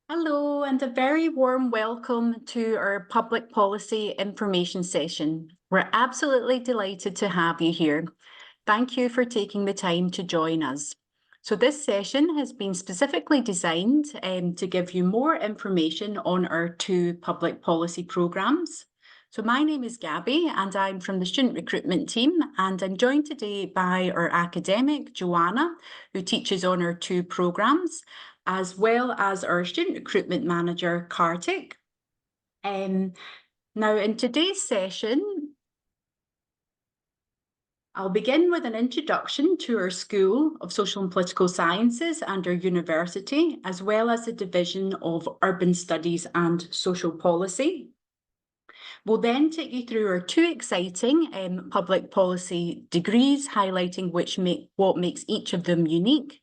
Hello, and a very warm welcome to our public policy information session. We're absolutely delighted to have you here. Thank you for taking the time to join us. So this session has been specifically designed to give you more information on our two public policy programmes. So my name is Gabby and I'm from the student recruitment team, and I'm joined today by our academic, Joanna, who teaches on our two programmes, as well as our student recruitment manager, Kartik. Now, in today's session, I'll begin with an introduction to our School of Social and Political Sciences and our university, as well as the Division of Urban Studies and Social Policy. We'll then take you through our two exciting public policy degrees, highlighting what makes each of them unique.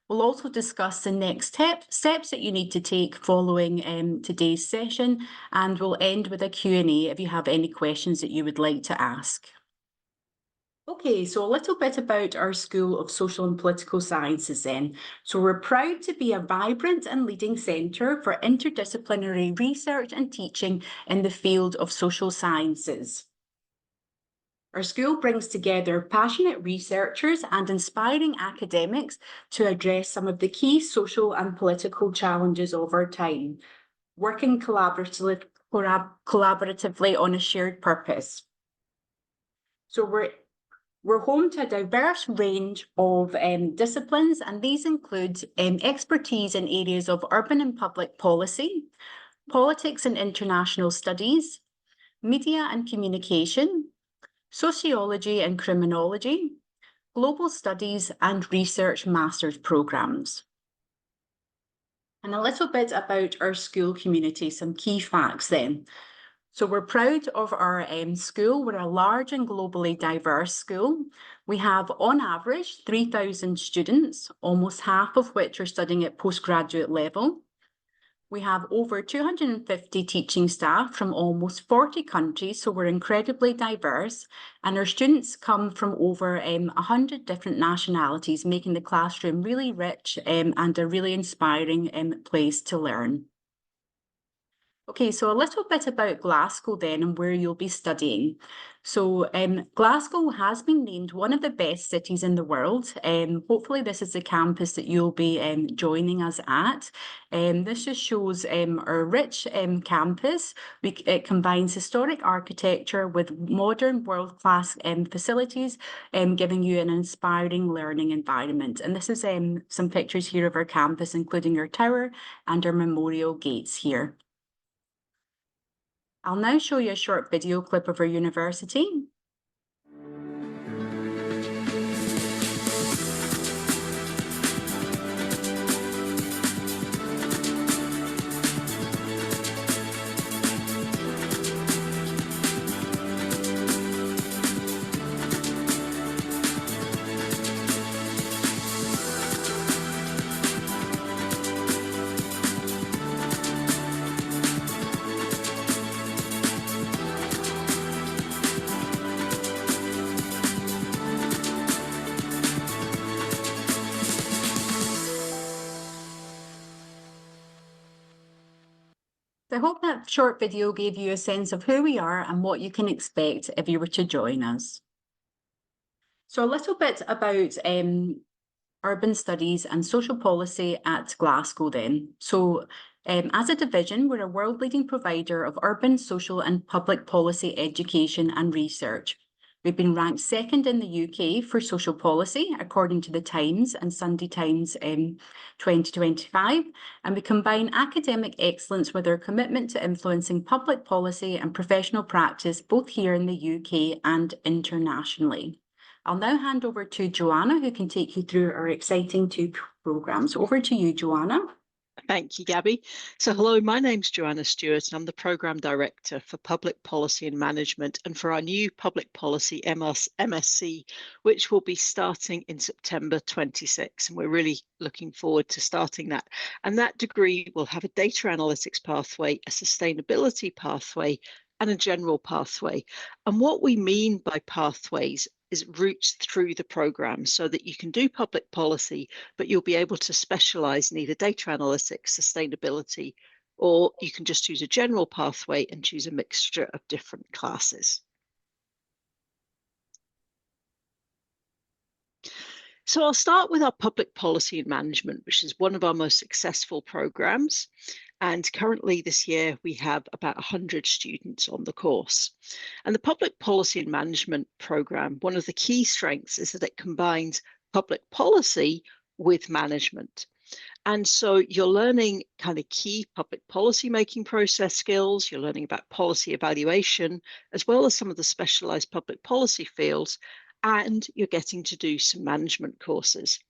We'll also discuss the next steps that you need to take following today's session, and we'll end with a Q&A if you have any questions that you would like to ask. Okay, so a little bit about our School of Social and Political Sciences then. So we're proud to be a vibrant and leading centre for interdisciplinary research and teaching in the field of social sciences. Our school brings together passionate researchers and inspiring academics to address some of the key social and political challenges of our time, working collaboratively on a shared purpose. So we're home to a diverse range of disciplines, and these include expertise in areas of urban and public policy, politics and international studies, media and communication, sociology and criminology, global studies and research master's programmes. And a little bit about our school community, some key facts then. So we're proud of our school. We're a large and globally diverse school. We have, on average, 3,000 students, almost half of which are studying at postgraduate level. We have over 250 teaching staff from almost 40 countries, so we're incredibly diverse. And our students come from over 100 different nationalities, making the classroom really rich and a really inspiring place to learn. Okay, so a little bit about Glasgow then and where you'll be studying. So Glasgow has been named one of the best cities in the world. Hopefully this is the campus that you'll be joining us at. This just shows our rich campus. It combines historic architecture with modern world-class facilities, giving you an inspiring learning environment. And this is some pictures here of our campus, including our tower and our memorial gates here. I'll now show you a short video clip of our university. I hope that short video gave you a sense of who we are and what you can expect if you were to join us. So a little bit about urban studies and social policy at Glasgow then. So as a division, we're a world-leading provider of urban, social and public policy education and research. We've been ranked second in the UK for social policy, according to the Times and Sunday Times 2025, and we combine academic excellence with our commitment to influencing public policy and professional practice, both here in the UK and internationally. I'll now hand over to Joanna, who can take you through our exciting two programmes. Over to you, Joanna. Thank you, Gabby. So hello, my name's Joanna Stewart and I'm the Programme Director for Public Policy and Management and for our new Public Policy MSc, which will be starting in September 26. And we're really looking forward to starting that. And that degree will have a data analytics pathway, a sustainability pathway, and a general pathway. And what we mean by pathways is routes through the program so that you can do public policy, but you'll be able to specialize in either data analytics, sustainability, or you can just choose a general pathway and choose a mixture of different classes. So I'll start with our public policy and management, which is one of our most successful programs. And currently this year, we have about 100 students on the course. And the public policy and management program, one of the key strengths is that it combines public policy with management. And so you're learning kind of key public policy making process skills, you're learning about policy evaluation, as well as some of the specialized public policy fields, and you're getting to do some management courses.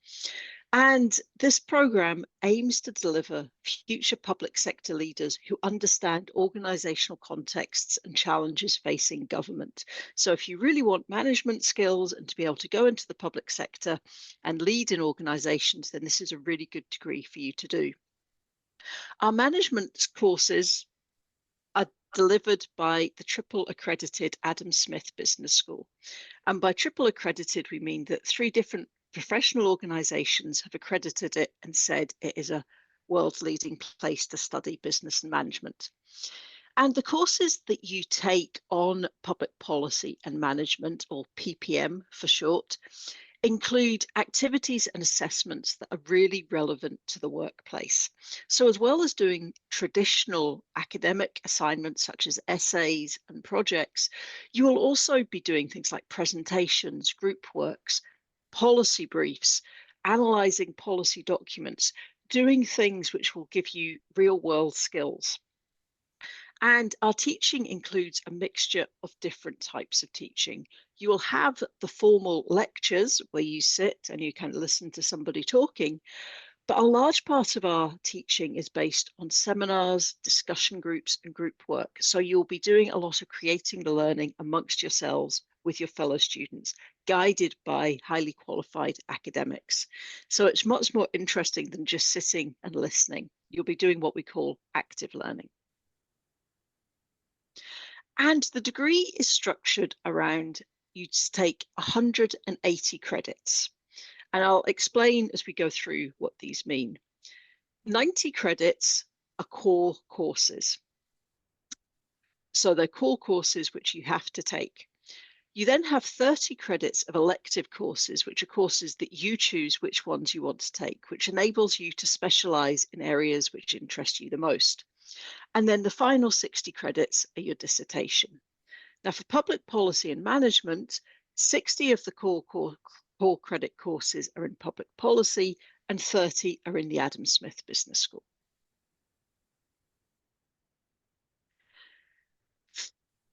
And this program aims to deliver future public sector leaders who understand organizational contexts and challenges facing government. So if you really want management skills and to be able to go into the public sector and lead in organizations, then this is a really good degree for you to do. Our management courses are delivered by the triple accredited Adam Smith Business School. And by triple accredited, we mean that 3 different professional organizations have accredited it and said it is a world leading place to study business and management. And the courses that you take on public policy and management, or PPM for short, include activities and assessments that are really relevant to the workplace. So as well as doing traditional academic assignments such as essays and projects, you will also be doing things like presentations, group works, policy briefs, analysing policy documents, doing things which will give you real world skills. And our teaching includes a mixture of different types of teaching. You will have the formal lectures where you sit and you can listen to somebody talking, but a large part of our teaching is based on seminars, discussion groups, and group work. So you'll be doing a lot of creating the learning amongst yourselves with your fellow students, guided by highly qualified academics. So it's much more interesting than just sitting and listening. You'll be doing what we call active learning. And the degree is structured around you take 180 credits. And I'll explain as we go through what these mean. 90 credits are core courses. So they're core courses which you have to take. You then have 30 credits of elective courses, which are courses that you choose which ones you want to take, which enables you to specialize in areas which interest you the most. And then the final 60 credits are your dissertation. Now, for public policy and management, 60 of the core credit courses are in public policy and 30 are in the Adam Smith Business School.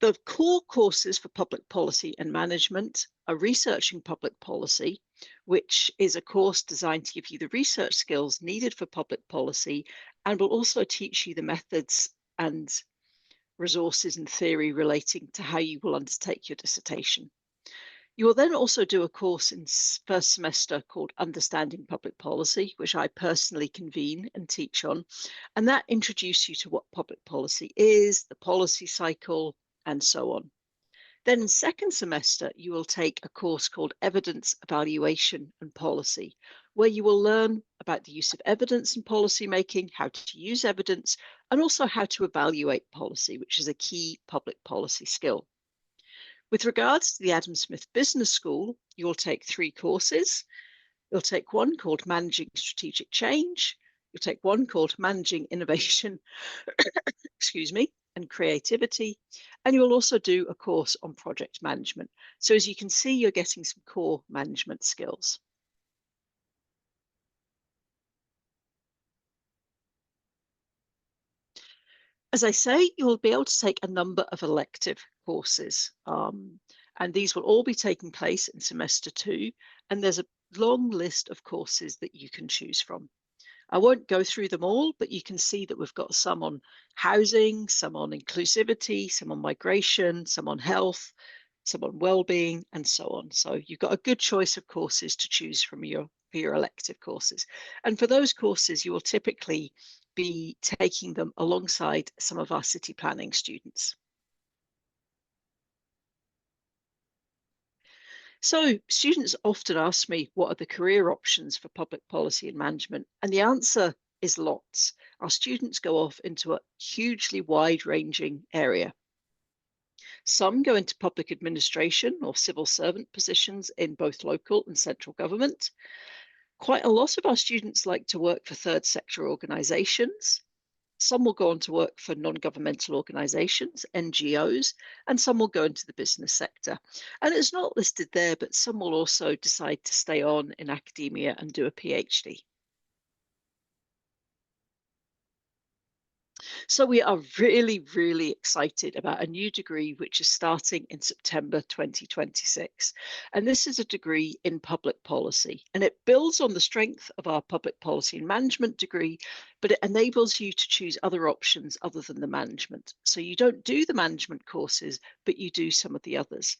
The core courses for public policy and management are Researching Public Policy, which is a course designed to give you the research skills needed for public policy and will also teach you the methods and resources and theory relating to how you will undertake your dissertation. You will then also do a course in first semester called Understanding Public Policy, which I personally convene and teach on. And that introduces you to what public policy is, the policy cycle, and so on. Then in second semester, you will take a course called Evidence Evaluation and Policy, where you will learn about the use of evidence in policy making, how to use evidence, and also how to evaluate policy, which is a key public policy skill. With regards to the Adam Smith Business School, you'll take 3 courses. You'll take one called Managing Strategic Change. You'll take one called Managing Innovation, excuse me, and Creativity. And you'll also do a course on project management. So as you can see, you're getting some core management skills. As I say, you'll be able to take a number of elective courses, and these will all be taking place in semester 2, and there's a long list of courses that you can choose from. I won't go through them all, but you can see that we've got some on housing, some on inclusivity, some on migration, some on health, some on well-being, and so on. So you've got a good choice of courses to choose from for your elective courses. And for those courses, you will typically be taking them alongside some of our city planning students. So students often ask me, what are the career options for public policy and management? And the answer is lots. Our students go off into a hugely wide-ranging area. Some go into public administration or civil servant positions in both local and central government. Quite a lot of our students like to work for third sector organisations. Some will go on to work for non-governmental organisations, NGOs, and some will go into the business sector. And it's not listed there, but some will also decide to stay on in academia and do a PhD. So we are really, really excited about a new degree which is starting in September 2026. And this is a degree in public policy. And it builds on the strength of our public policy and management degree, but it enables you to choose other options other than the management. So you don't do the management courses, but you do some of the others.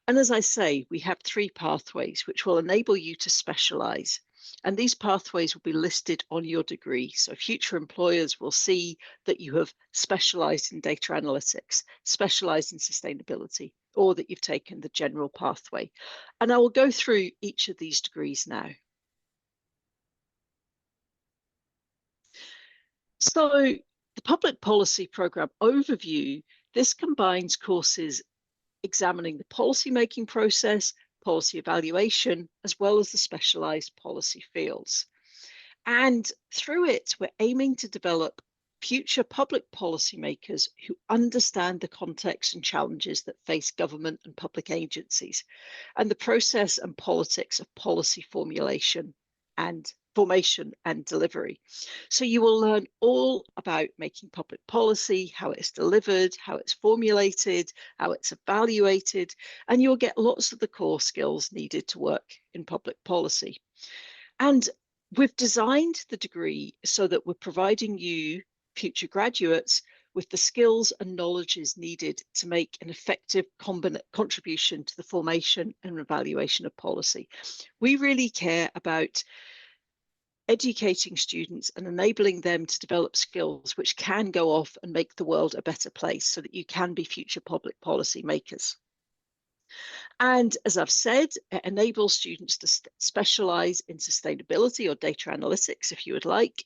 And as I say, we have 3 pathways which will enable you to specialise. And these pathways will be listed on your degree. So future employers will see that you have specialised in data analytics, specialised in sustainability, or that you've taken the general pathway. And I will go through each of these degrees now. So the public policy programme overview, this combines courses examining the policy-making process, policy evaluation, as well as the specialised policy fields. And through it, we're aiming to develop future public policymakers who understand the context and challenges that face government and public agencies, and the process and politics of policy formation and delivery. So you will learn all about making public policy, how it's delivered, how it's formulated, how it's evaluated, and you'll get lots of the core skills needed to work in public policy. And we've designed the degree so that we're providing you, future graduates, with the skills and knowledges needed to make an effective contribution to the formation and evaluation of policy. We really care about educating students and enabling them to develop skills which can go off and make the world a better place so that you can be future public policy makers. And as I've said, it enables students to specialise in sustainability or data analytics if you would like.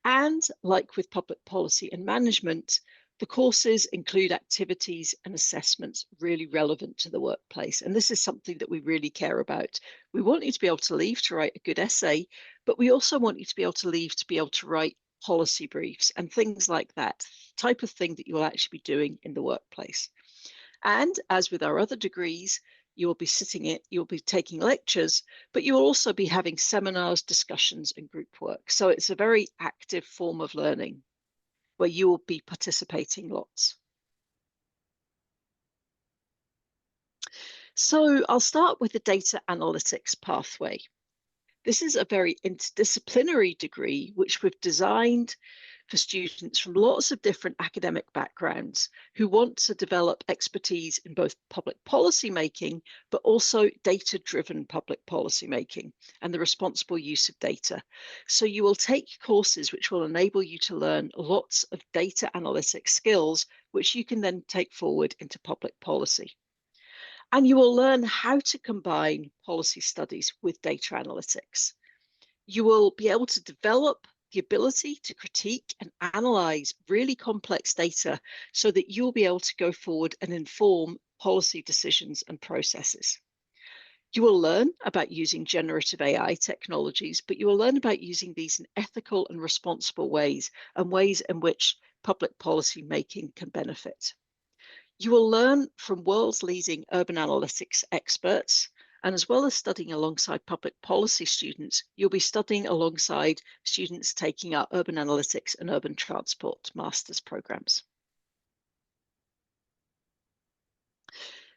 And like with public policy and management, the courses include activities and assessments really relevant to the workplace. And this is something that we really care about. We want you to be able to leave to write a good essay, but we also want you to be able to leave to be able to write policy briefs and things like that, type of thing that you will actually be doing in the workplace. And as with our other degrees, you will be you'll be taking lectures, but you will also be having seminars, discussions, and group work. So it's a very active form of learning where you will be participating lots. So I'll start with the data analytics pathway. This is a very interdisciplinary degree which we've designed for students from lots of different academic backgrounds who want to develop expertise in both public policy making, but also data-driven public policy making and the responsible use of data. So you will take courses which will enable you to learn lots of data analytics skills, which you can then take forward into public policy. And you will learn how to combine policy studies with data analytics. You will be able to develop the ability to critique and analyze really complex data so that you'll be able to go forward and inform policy decisions and processes. You will learn about using generative AI technologies, but you will learn about using these in ethical and responsible ways and ways in which public policy making can benefit. You will learn from world's leading urban analytics experts, and as well as studying alongside public policy students, you'll be studying alongside students taking our urban analytics and urban transport master's programs.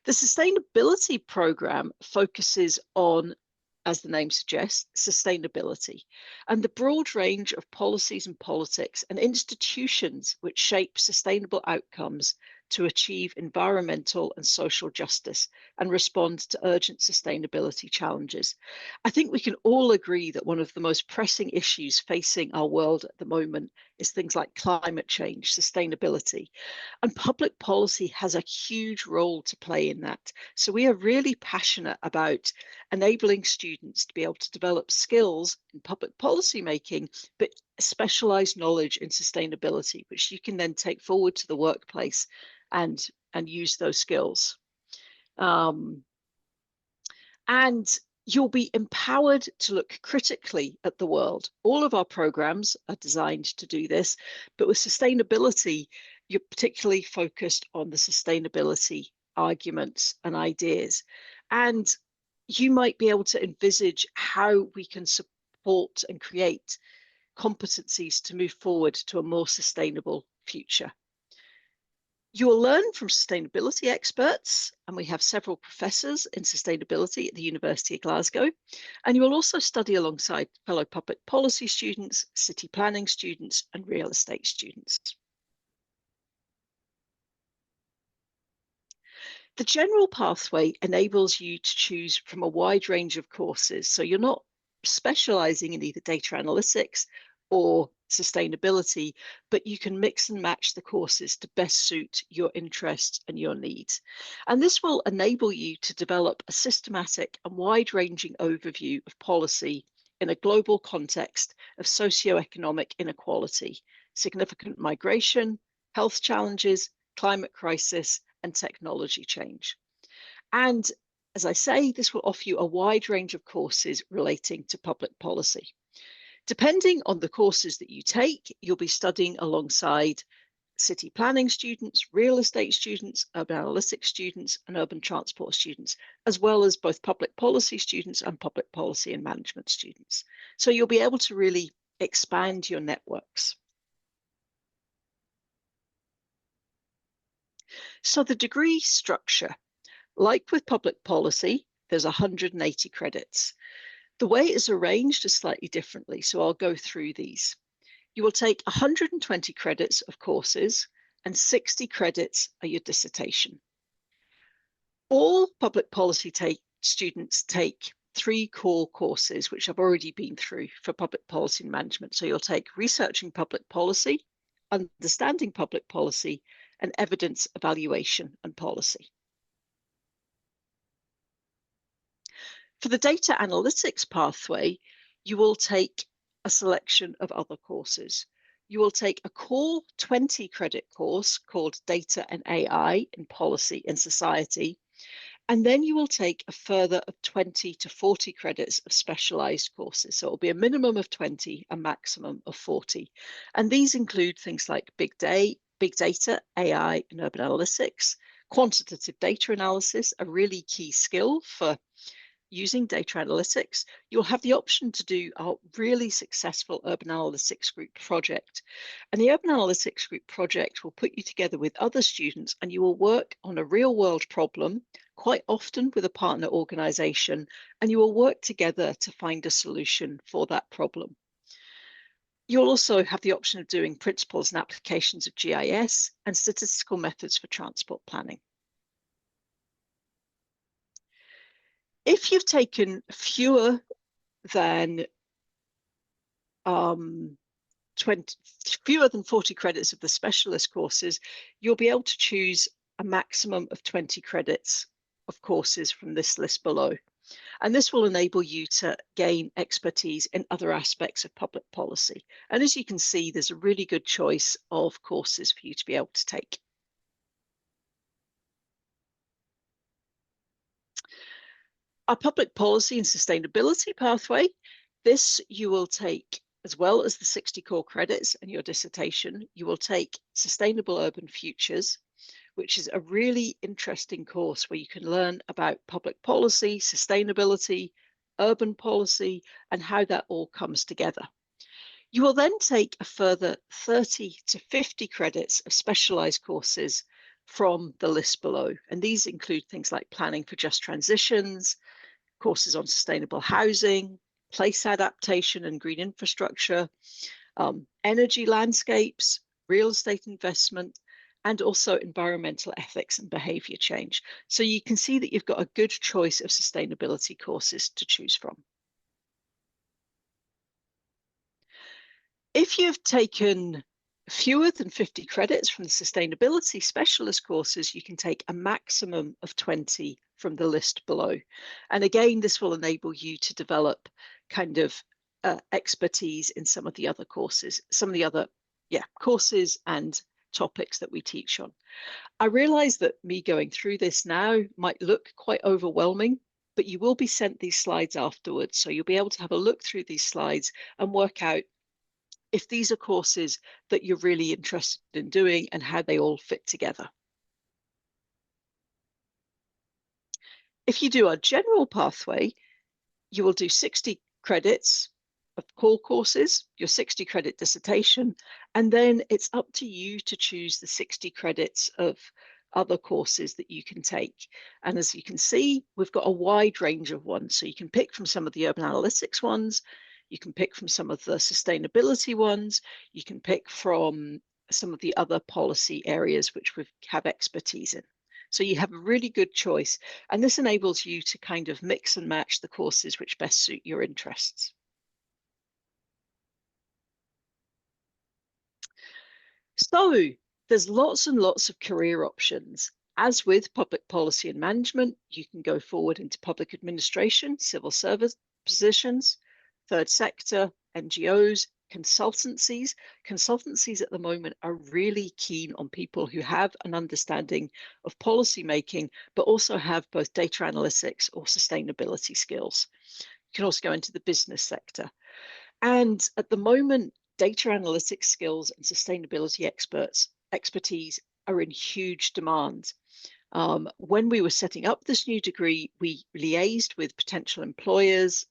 The sustainability program focuses on, as the name suggests, sustainability and the broad range of policies and politics and institutions which shape sustainable outcomes to achieve environmental and social justice and respond to urgent sustainability challenges. I think we can all agree that one of the most pressing issues facing our world at the moment is things like climate change, sustainability, and public policy has a huge role to play in that. So we are really passionate about enabling students to be able to develop skills in public policy making, but specialized knowledge in sustainability, which you can then take forward to the workplace and use those skills. And you'll be empowered to look critically at the world. All of our programs are designed to do this, but with sustainability, you're particularly focused on the sustainability arguments and ideas. And you might be able to envisage how we can support and create competencies to move forward to a more sustainable future. You will learn from sustainability experts, and we have several professors in sustainability at the University of Glasgow. And you will also study alongside fellow public policy students, city planning students, and real estate students. The general pathway enables you to choose from a wide range of courses. So you're not specializing in either data analytics or sustainability, but you can mix and match the courses to best suit your interests and your needs. And this will enable you to develop a systematic and wide-ranging overview of policy in a global context of socioeconomic inequality, significant migration, health challenges, climate crisis, and technology change. And as I say, this will offer you a wide range of courses relating to public policy. Depending on the courses that you take, you'll be studying alongside city planning students, real estate students, urban analytics students, and urban transport students, as well as both public policy students and public policy and management students. So you'll be able to really expand your networks. So the degree structure, like with public policy, there's 180 credits. The way it is arranged is slightly differently, so I'll go through these. You will take 120 credits of courses, and 60 credits are your dissertation. All public policy students take 3 core courses, which I've already been through for public policy and management. So you'll take researching public policy, understanding public policy, and evidence evaluation and policy. For the data analytics pathway, you will take a selection of other courses. You will take a core 20 credit course called Data and AI in Policy and Society, and then you will take a further of 20 to 40 credits of specialized courses. So it'll be a minimum of 20, a maximum of 40. And these include things like big data, AI, and urban analytics, quantitative data analysis, a really key skill for using data analytics. You'll have the option to do a really successful urban analytics group project. And the urban analytics group project will put you together with other students, and you will work on a real world problem, quite often with a partner organization, and you will work together to find a solution for that problem. You'll also have the option of doing principles and applications of GIS and statistical methods for transport planning. If you've taken fewer than 40 credits of the specialist courses, you'll be able to choose a maximum of 20 credits of courses from this list below. And this will enable you to gain expertise in other aspects of public policy. And as you can see, there's a really good choice of courses for you to be able to take. Our public policy and sustainability pathway, this you will take as well as the 60 core credits and your dissertation. You will take Sustainable Urban Futures, which is a really interesting course where you can learn about public policy, sustainability, urban policy, and how that all comes together. You will then take a further 30 to 50 credits of specialized courses from the list below. And these include things like planning for just transitions, courses on sustainable housing, place adaptation and green infrastructure, energy landscapes, real estate investment, and also environmental ethics and behaviour change. So you can see that you've got a good choice of sustainability courses to choose from. If you've taken fewer than 50 credits from the sustainability specialist courses, you can take a maximum of 20 from the list below. And again, this will enable you to develop kind of expertise in some of the other courses, courses and topics that we teach on. I realize that me going through this now might look quite overwhelming, but you will be sent these slides afterwards. So you'll be able to have a look through these slides and work out if these are courses that you're really interested in doing and how they all fit together. If you do our general pathway, you will do 60 credits of core courses, your 60 credit dissertation, and then it's up to you to choose the 60 credits of other courses that you can take. And as you can see, we've got a wide range of ones. So you can pick from some of the urban analytics ones, you can pick from some of the sustainability ones, you can pick from some of the other policy areas which we have expertise in. So you have a really good choice, and this enables you to kind of mix and match the courses which best suit your interests. So there's lots and lots of career options. As with public policy and management, you can go forward into public administration, civil service positions, third sector, NGOs, consultancies. Consultancies at the moment are really keen on people who have an understanding of policy making, but also have both data analytics or sustainability skills. You can also go into the business sector. And at the moment, data analytics skills and sustainability expertise are in huge demand. When we were setting up this new degree, we liaised with potential employers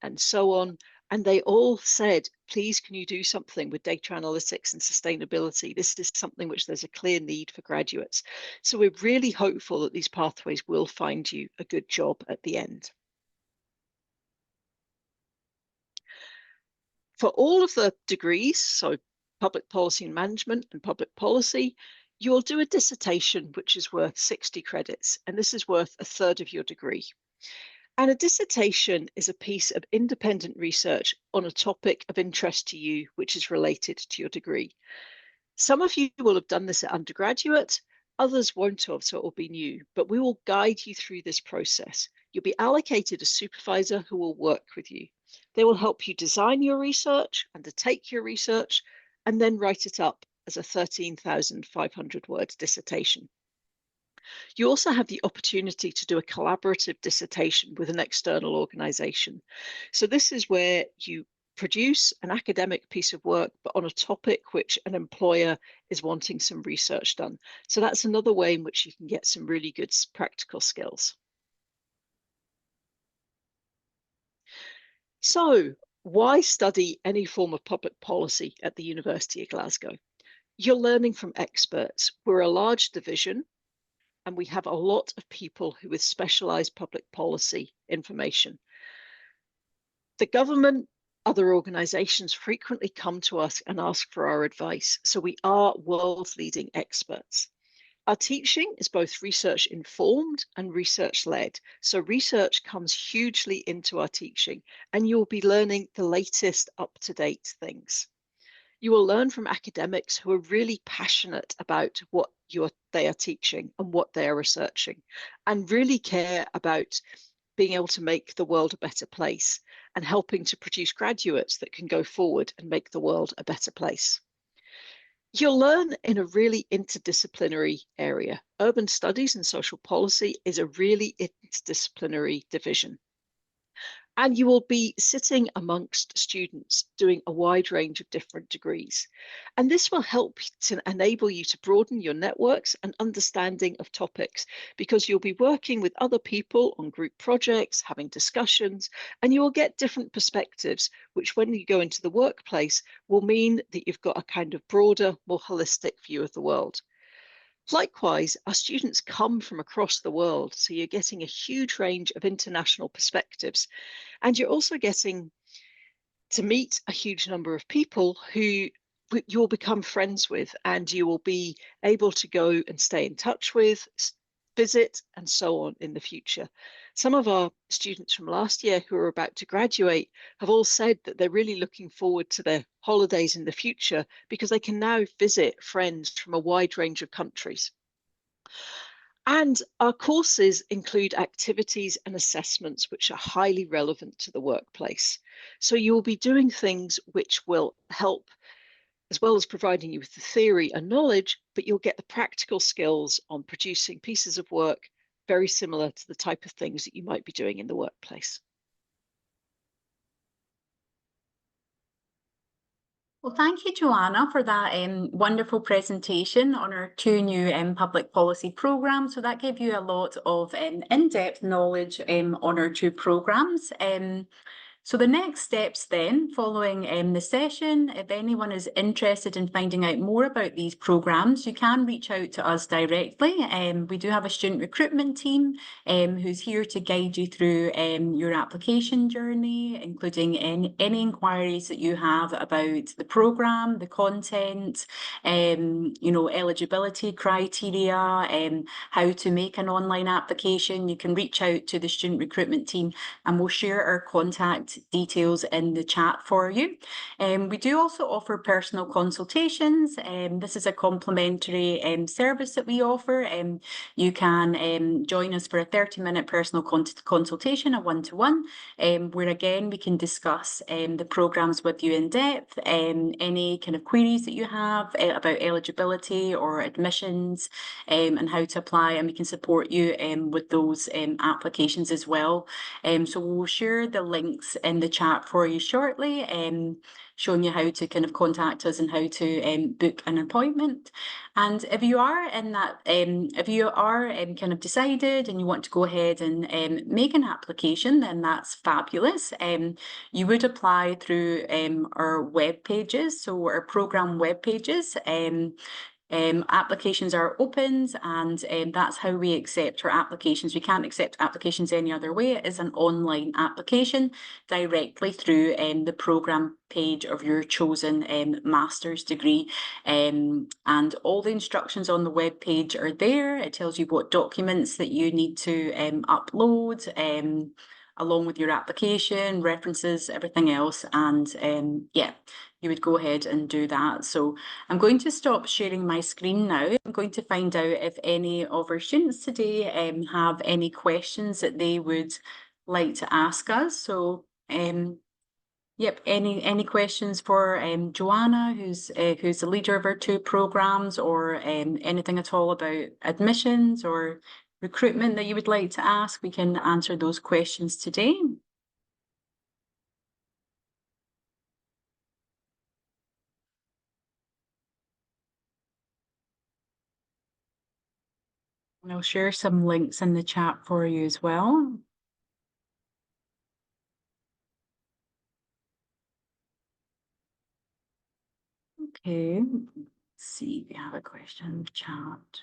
and so on, and they all said, please, can you do something with data analytics and sustainability? This is something which there's a clear need for graduates. So we're really hopeful that these pathways will find you a good job at the end. For all of the degrees, so public policy and management and public policy, you'll do a dissertation which is worth 60 credits, and this is worth a third of your degree. And a dissertation is a piece of independent research on a topic of interest to you, which is related to your degree. Some of you will have done this at undergraduate, others won't have, so it will be new, but we will guide you through this process. You'll be allocated a supervisor who will work with you. They will help you design your research, undertake your research, and then write it up as a 13,500 word dissertation. You also have the opportunity to do a collaborative dissertation with an external organization. So this is where you produce an academic piece of work, but on a topic which an employer is wanting some research done. So that's another way in which you can get some really good practical skills. So why study any form of public policy at the University of Glasgow? You're learning from experts. We're a large division, and we have a lot of people who with specialised public policy information. The government, other organisations frequently come to us and ask for our advice. So we are world-leading experts. Our teaching is both research informed and research led. So research comes hugely into our teaching, and you'll be learning the latest up-to-date things. You will learn from academics who are really passionate about what they are teaching and what they are researching, and really care about being able to make the world a better place and helping to produce graduates that can go forward and make the world a better place. You'll learn in a really interdisciplinary area. Urban studies and social policy is a really interdisciplinary division. And you will be sitting amongst students doing a wide range of different degrees. And this will help to enable you to broaden your networks and understanding of topics, because you'll be working with other people on group projects, having discussions, and you will get different perspectives, which when you go into the workplace will mean that you've got a kind of broader, more holistic view of the world. Likewise, our students come from across the world, so you're getting a huge range of international perspectives, and you're also getting to meet a huge number of people who you'll become friends with, and you will be able to go and stay in touch with, visit, and so on in the future. Some of our students from last year who are about to graduate have all said that they're really looking forward to their holidays in the future because they can now visit friends from a wide range of countries. And our courses include activities and assessments which are highly relevant to the workplace. So you will be doing things which will help, as well as providing you with the theory and knowledge, but you'll get the practical skills on producing pieces of work very similar to the type of things that you might be doing in the workplace. Well, thank you, Joanna, for that wonderful presentation on our two new public policy programmes. So that gave you a lot of in-depth knowledge on our two programmes. So the next steps then, following the session, if anyone is interested in finding out more about these programmes, you can reach out to us directly. We do have a student recruitment team who's here to guide you through your application journey, including any inquiries that you have about the programme, the content, eligibility criteria, how to make an online application. You can reach out to the student recruitment team and we'll share our contact details in the chat for you. We do also offer personal consultations. This is a complimentary service that we offer. You can join us for a 30-minute personal consultation, a one-to-one, where again we can discuss the programmes with you in depth, any kind of queries that you have about eligibility or admissions, and how to apply, and we can support you with those applications as well. So we'll share the links in the chat for you shortly, showing you how to kind of contact us and how to book an appointment. And if you are in that, if you are kind of decided and you want to go ahead and make an application, then that's fabulous. You would apply through our web pages, so our programme web pages. Applications are opened, and that's how we accept our applications. We can't accept applications any other way. It is an online application directly through the programme page of your chosen master's degree. And all the instructions on the web page are there. It tells you what documents that you need to upload, along with your application, references, everything else. And yeah, you would go ahead and do that. So I'm going to stop sharing my screen now. I'm going to find out if any of our students today have any questions that they would like to ask us. So yep, any questions for Joanna, who's the leader of our two programmes, or anything at all about admissions or recruitment that you would like to ask? We can answer those questions today. And I'll share some links in the chat for you as well. Okay, let's see if we have a question in the chat.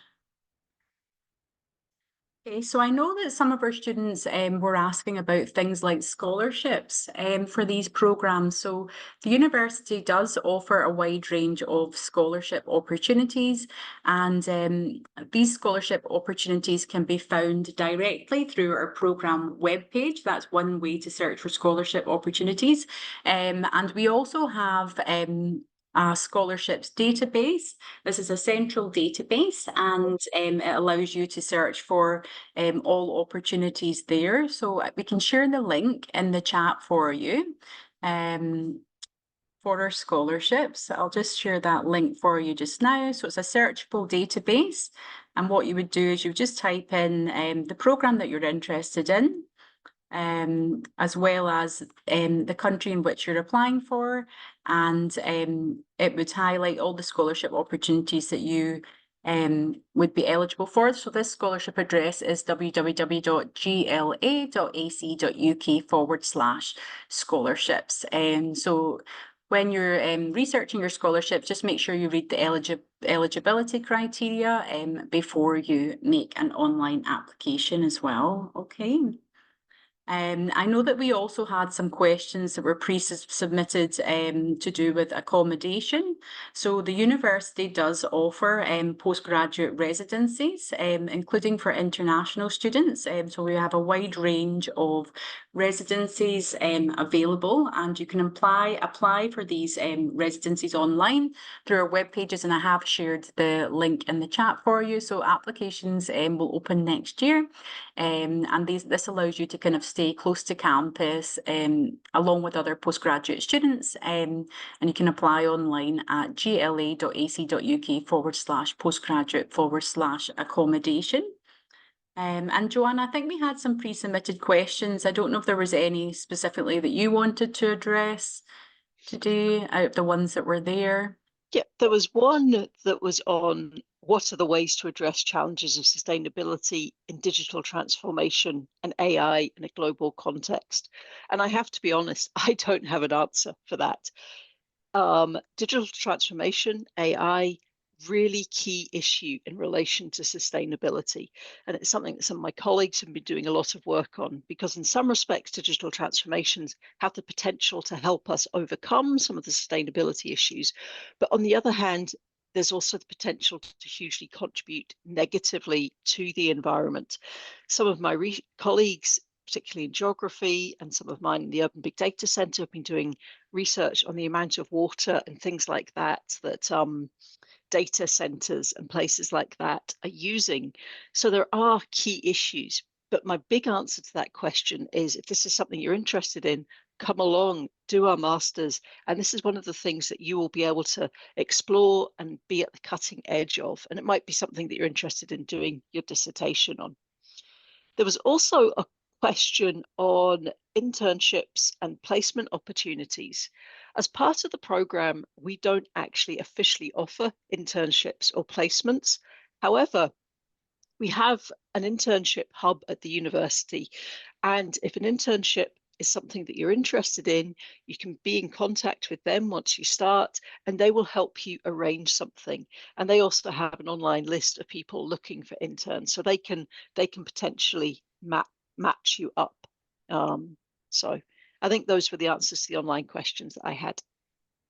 Okay, so I know that some of our students were asking about things like scholarships for these programmes. So the university does offer a wide range of scholarship opportunities, and these scholarship opportunities can be found directly through our programme webpage. That's one way to search for scholarship opportunities. And we also have a scholarships database. This is a central database, and it allows you to search for all opportunities there. So we can share the link in the chat for you for our scholarships. I'll just share that link for you just now. So it's a searchable database, and what you would do is you would just type in the programme that you're interested in, as well as the country in which you're applying for, and it would highlight all the scholarship opportunities that you would be eligible for. So this scholarship address is www.gla.ac.uk/scholarships. So when you're researching your scholarships, just make sure you read the eligibility criteria before you make an online application as well. Okay. I know that we also had some questions that were pre-submitted to do with accommodation. So the university does offer postgraduate residencies, including for international students. So we have a wide range of residencies available, and you can apply for these residencies online through our web pages, and I have shared the link in the chat for you. So applications will open next year. And this allows you to kind of stay close to campus along with other postgraduate students. And you can apply online at gla.ac.uk/postgraduate/accommodation. And Joanna, I think we had some pre-submitted questions. I don't know if there was any specifically that you wanted to address today out of the ones that were there. Yeah, there was one that was on what are the ways to address challenges of sustainability in digital transformation and AI in a global context. And I have to be honest, I don't have an answer for that. Digital transformation, AI, really key issue in relation to sustainability. And it's something that some of my colleagues have been doing a lot of work on, because in some respects, digital transformations have the potential to help us overcome some of the sustainability issues. But on the other hand, there's also the potential to hugely contribute negatively to the environment. Some of my colleagues, particularly in geography, and some of mine in the Urban Big Data Centre, have been doing research on the amount of water and things like that data centers and places like that are using. So there are key issues. But my big answer to that question is, if this is something you're interested in, come along, do our masters. And this is one of the things that you will be able to explore and be at the cutting edge of. And it might be something that you're interested in doing your dissertation on. There was also a question on internships and placement opportunities. As part of the program, we don't actually officially offer internships or placements. However, we have an internship hub at the university. And if an internship is something that you're interested in, you can be in contact with them once you start, and they will help you arrange something. And they also have an online list of people looking for interns, so they can potentially match you up. So I think those were the answers to the online questions that I had.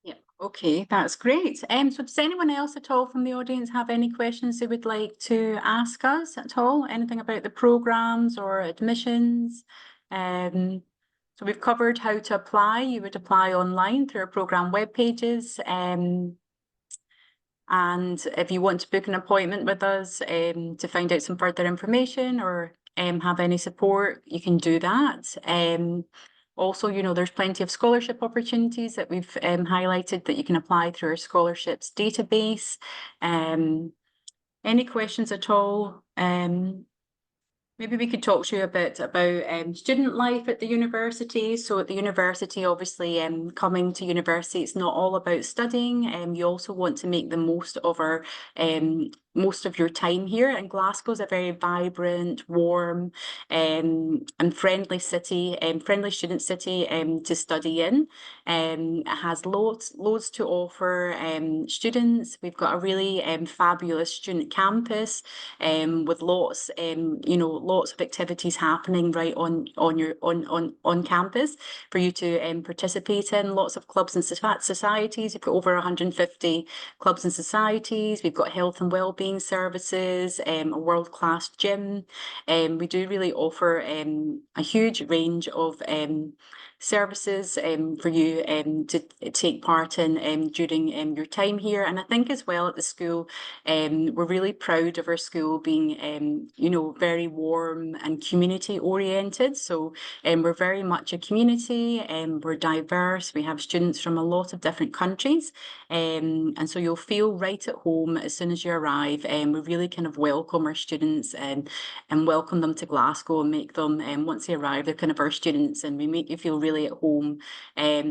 Yeah, okay, that's great. So does anyone else at all from the audience have any questions they would like to ask us at all? Anything about the programs or admissions? So we've covered how to apply. You would apply online through our program web pages. And if you want to book an appointment with us to find out some further information or have any support, you can do that. Also, there's plenty of scholarship opportunities that we've highlighted that you can apply through our scholarships database. Any questions at all? Maybe we could talk to you a bit about student life at the university. So at the university, obviously, coming to university, it's not all about studying. You also want to make the most of your time here. And Glasgow is a very vibrant, warm, and friendly city, friendly student city to study in. It has loads to offer students. We've got a really fabulous student campus with lots of activities happening right on campus for you to participate in. Lots of clubs and societies. We've got over 150 clubs and societies. We've got health and wellbeing services, a world-class gym. We do really offer a huge range of services for you to take part in during your time here. And I think as well at the school, we're really proud of our school being very warm and community oriented. So we're very much a community, and we're diverse. We have students from a lot of different countries, and so you'll feel right at home as soon as you arrive. We really kind of welcome our students and welcome them to Glasgow and make them, once they arrive, they're kind of our students, and we make you feel really at home as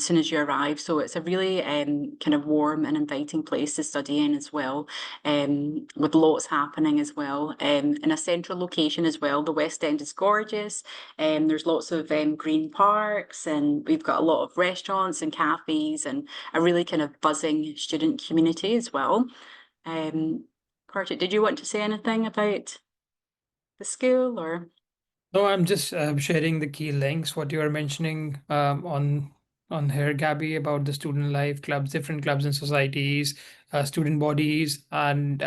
soon as you arrive. So it's a really kind of warm and inviting place to study in as well, with lots happening as well. In a central location as well. The West End is gorgeous. There's lots of green parks, and we've got a lot of restaurants and cafes, and a really kind of buzzing student community as well. Kartik, did you want to say anything about the school or? No, I'm just sharing the key links, what you are mentioning on here, Gabby, about the student life clubs, different clubs and societies, student bodies, and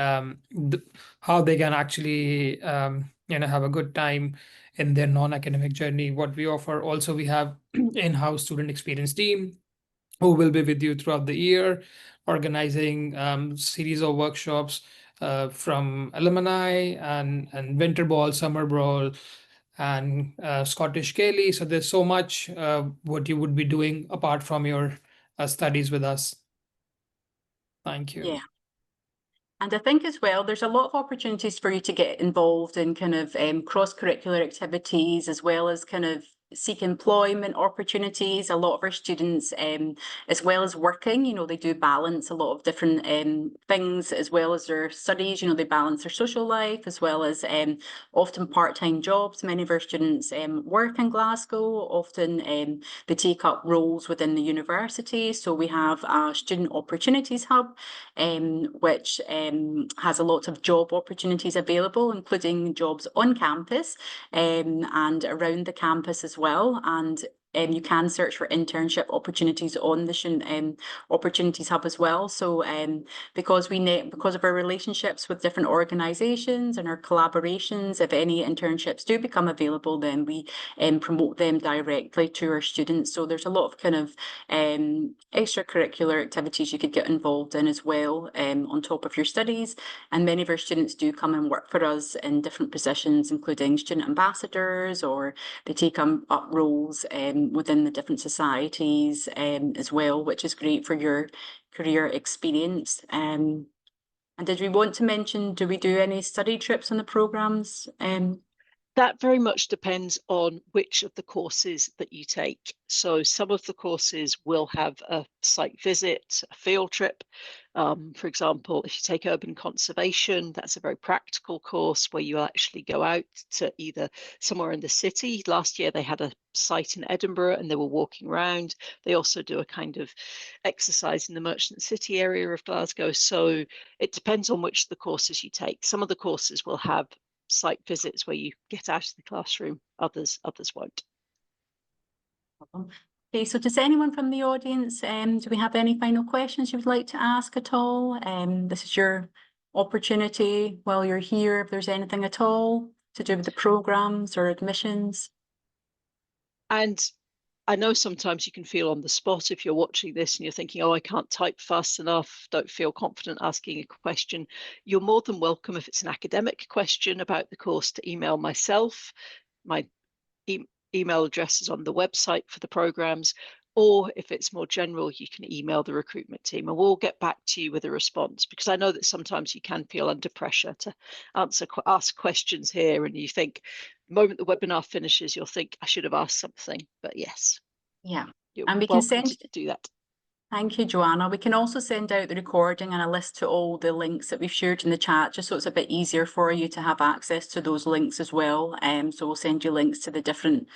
how they can actually have a good time in their non-academic journey. What we offer also, we have in-house student experience team who will be with you throughout the year, organizing series of workshops from alumni and winter ball, summer ball, and Scottish Gaelic. So there's so much what you would be doing apart from your studies with us. Thank you. Yeah. And I think as well, there's a lot of opportunities for you to get involved in kind of cross-curricular activities, as well as kind of seek employment opportunities. A lot of our students, as well as working, they do balance a lot of different things as well as their studies. They balance their social life as well as often part-time jobs. Many of our students work in Glasgow. Often they take up roles within the university. So we have a student opportunities hub, which has a lot of job opportunities available, including jobs on campus and around the campus as well. And you can search for internship opportunities on the Opportunities Hub as well. So because of our relationships with different organisations and our collaborations, if any internships do become available, then we promote them directly to our students. So there's a lot of kind of extracurricular activities you could get involved in as well on top of your studies. And many of our students do come and work for us in different positions, including student ambassadors, or they take up roles within the different societies as well, which is great for your career experience. And did we want to mention, do we do any study trips on the programmes? That very much depends on which of the courses that you take. So some of the courses will have a site visit, a field trip. For example, if you take urban conservation, that's a very practical course where you actually go out to either somewhere in the city. Last year they had a site in Edinburgh and they were walking around. They also do a kind of exercise in the Merchant City area of Glasgow. So it depends on which of the courses you take. Some of the courses will have site visits where you get out of the classroom, others won't. Okay, so does anyone from the audience, do we have any final questions you would like to ask at all? This is your opportunity while you're here, if there's anything at all to do with the programmes or admissions. And I know sometimes you can feel on the spot if you're watching this and you're thinking, oh, I can't type fast enough, don't feel confident asking a question. You're more than welcome, if it's an academic question about the course, to email myself. My email address is on the website for the programmes, or if it's more general, you can email the recruitment team and we'll get back to you with a response, because I know that sometimes you can feel under pressure to ask questions here, and you think the moment the webinar finishes, you'll think I should have asked something. But yes, yeah, you're and we welcome can to do that. Thank you, Joanna. We can also send out the recording and a list to all the links that we've shared in the chat, just so it's a bit easier for you to have access to those links as well. So we'll send you links to the different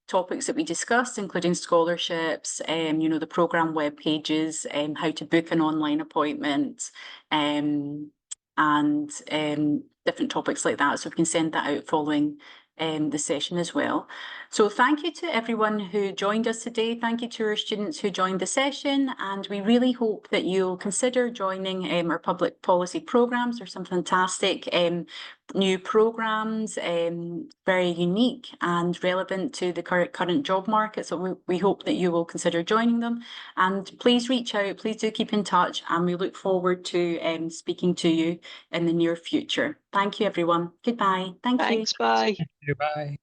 topics that we discussed, including scholarships, the programme web pages, how to book an online appointment, and different topics like that. So we can send that out following the session as well. So thank you to everyone who joined us today. Thank you to our students who joined the session, and we really hope that you'll consider joining our public policy programmes. There's some fantastic new programmes, very unique and relevant to the current job market. So we hope that you will consider joining them, and please reach out, please do keep in touch, and we look forward to speaking to you in the near future. Thank you, everyone. Goodbye. Thank you. Thanks, bye. Goodbye.